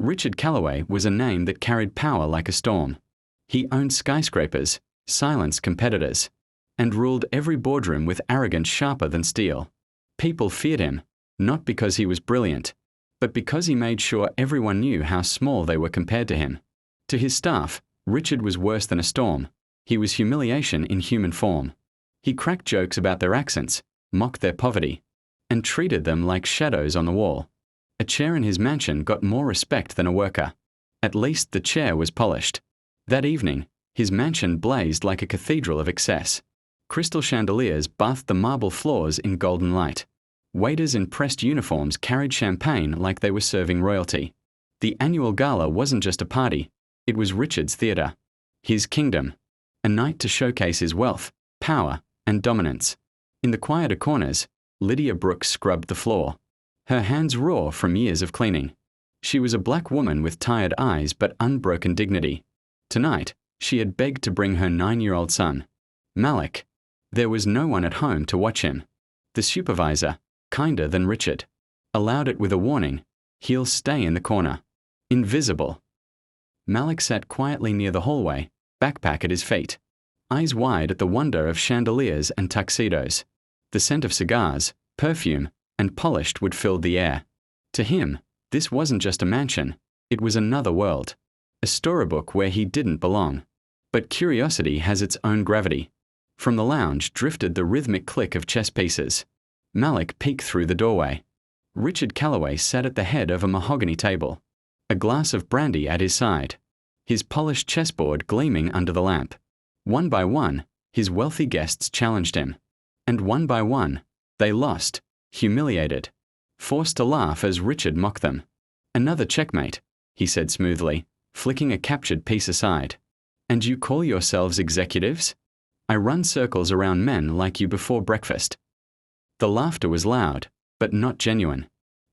Richard Callaway was a name that carried power like a storm. He owned skyscrapers, silenced competitors, and ruled every boardroom with arrogance sharper than steel. People feared him, not because he was brilliant, but because he made sure everyone knew how small they were compared to him. To his staff, Richard was worse than a storm. He was humiliation in human form. He cracked jokes about their accents, mocked their poverty, and treated them like shadows on the wall. A chair in his mansion got more respect than a worker. At least the chair was polished. That evening, his mansion blazed like a cathedral of excess. Crystal chandeliers bathed the marble floors in golden light. Waiters in pressed uniforms carried champagne like they were serving royalty. The annual gala wasn't just a party, it was Richard's theatre, his kingdom, a night to showcase his wealth, power, and dominance. In the quieter corners, Lydia Brooks scrubbed the floor, her hands raw from years of cleaning. She was a black woman with tired eyes but unbroken dignity. Tonight, she had begged to bring her 9-year-old son, Malik. There was no one at home to watch him. The supervisor, kinder than Richard, allowed it with a warning: he'll stay in the corner. Invisible. Malik sat quietly near the hallway, backpack at his feet, eyes wide at the wonder of chandeliers and tuxedos. The scent of cigars, perfume, and polished wood filled the air. To him, this wasn't just a mansion, it was another world, a storybook where he didn't belong. But curiosity has its own gravity. From the lounge drifted the rhythmic click of chess pieces. Malik peeked through the doorway. Richard Callaway sat at the head of a mahogany table, a glass of brandy at his side, his polished chessboard gleaming under the lamp. One by one, his wealthy guests challenged him. And one by one, they lost, humiliated, forced to laugh as Richard mocked them. "Another checkmate," he said smoothly, flicking a captured piece aside. "And you call yourselves executives? I run circles around men like you before breakfast." The laughter was loud, but not genuine.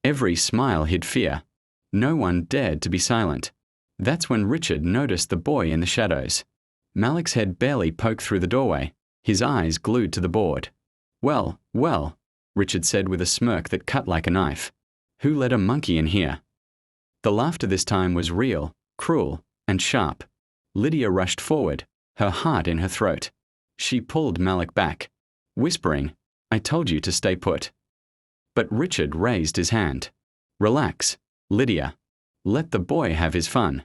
Every smile hid fear. No one dared to be silent. That's when Richard noticed the boy in the shadows. Malik's head barely poked through the doorway, his eyes glued to the board. "Well, well," Richard said with a smirk that cut like a knife. "Who let a monkey in here?" The laughter this time was real, cruel, and sharp. Lydia rushed forward, her heart in her throat. She pulled Malik back, whispering, "I told you to stay put." But Richard raised his hand. "Relax, Lydia. Let the boy have his fun.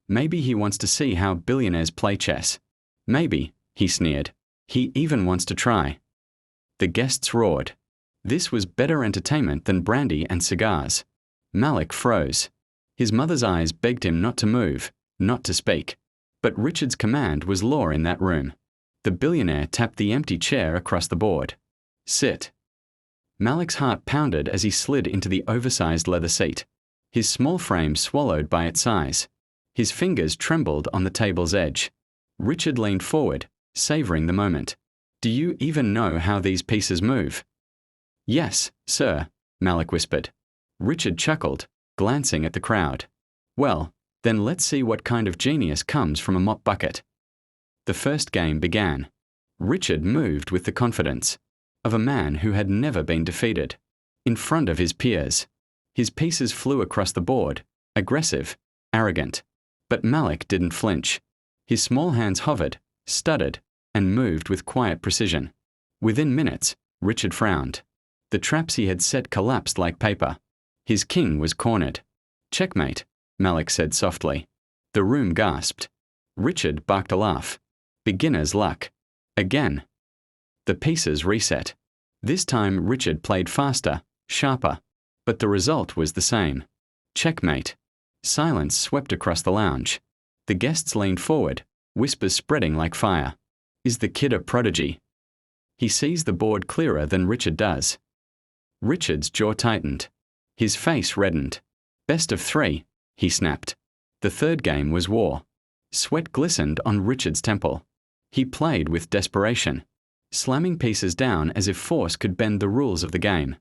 Maybe he wants to see how billionaires play chess. Maybe," he sneered, "he even wants to try." The guests roared. This was better entertainment than brandy and cigars. Malik froze. His mother's eyes begged him not to move, not to speak. But Richard's command was law in that room. The billionaire tapped the empty chair across the board. "Sit." Malik's heart pounded as he slid into the oversized leather seat, his small frame swallowed by its size. His fingers trembled on the table's edge. Richard leaned forward, savoring the moment. "Do you even know how these pieces move?" "Yes, sir," Malik whispered. Richard chuckled, glancing at the crowd. "Well, then let's see what kind of genius comes from a mop bucket." The first game began. Richard moved with the confidence of a man who had never been defeated. In front of his peers, his pieces flew across the board, aggressive, arrogant. But Malik didn't flinch. His small hands hovered, stuttered, and moved with quiet precision. Within minutes, Richard frowned. The traps he had set collapsed like paper. His king was cornered. "Checkmate," Malik said softly. The room gasped. Richard barked a laugh. Beginner's luck. Again. The pieces reset. This time Richard played faster, sharper, but the result was the same. Checkmate. Silence swept across the lounge. The guests leaned forward, whispers spreading like fire. "Is the kid a prodigy?" He sees the board clearer than Richard does. Richard's jaw tightened. His face reddened. "Best of 3, he snapped. The third game was war. Sweat glistened on Richard's temple. He played with desperation, slamming pieces down as if force could bend the rules of the game.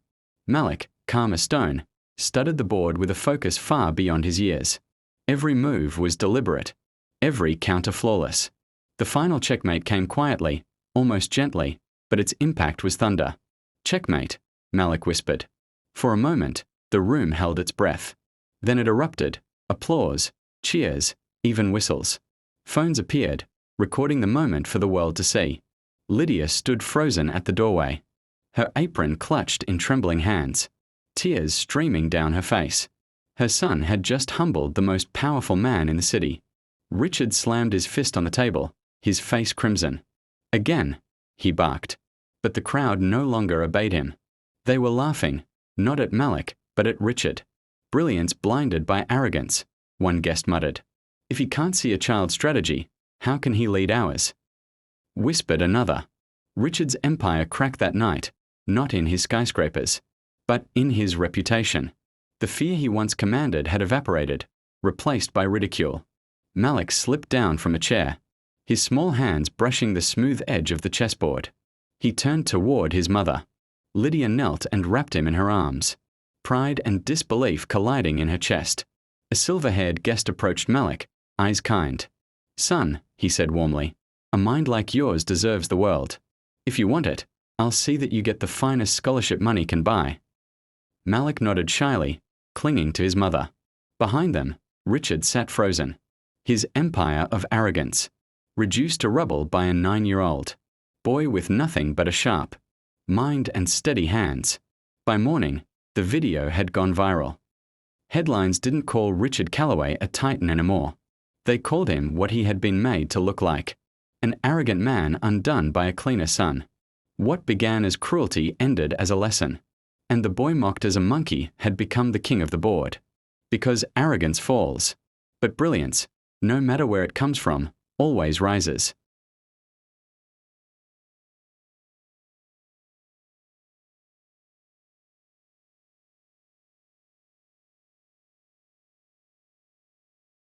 Malik, calm as stone, studied the board with a focus far beyond his years. Every move was deliberate, every counter flawless. The final checkmate came quietly, almost gently, but its impact was thunder. "Checkmate," Malik whispered. For a moment, the room held its breath. Then it erupted, Applause, cheers, even whistles. Phones appeared, recording the moment for the world to see. Lydia stood frozen at the doorway, her apron clutched in trembling hands, tears streaming down her face. Her son had just humbled the most powerful man in the city. Richard slammed his fist on the table, his face crimson. Again, he barked. But the crowd no longer obeyed him. They were laughing, not at Malik, but at Richard. Brilliance blinded by arrogance, one guest muttered. If he can't see a child's strategy, how can he lead ours? Whispered another. Richard's empire cracked that night, not in his skyscrapers, but in his reputation. The fear he once commanded had evaporated, replaced by ridicule. Malik slipped down from a chair, his small hands brushing the smooth edge of the chessboard. He turned toward his mother. Lydia knelt and wrapped him in her arms, pride and disbelief colliding in her chest. A silver-haired guest approached Malik, eyes kind. Son, he said warmly, a mind like yours deserves the world. If you want it, I'll see that you get the finest scholarship money can buy. Malik nodded shyly, clinging to his mother. Behind them, Richard sat frozen, his empire of arrogance, reduced to rubble by a 9-year-old boy with nothing but a sharp mind and steady hands. By morning, the video had gone viral. Headlines didn't call Richard Calloway a titan anymore. They called him what he had been made to look like, an arrogant man undone by a cleaner son. What began as cruelty ended as a lesson, and the boy mocked as a monkey had become the king of the board. Because arrogance falls, but brilliance, no matter where it comes from, always rises.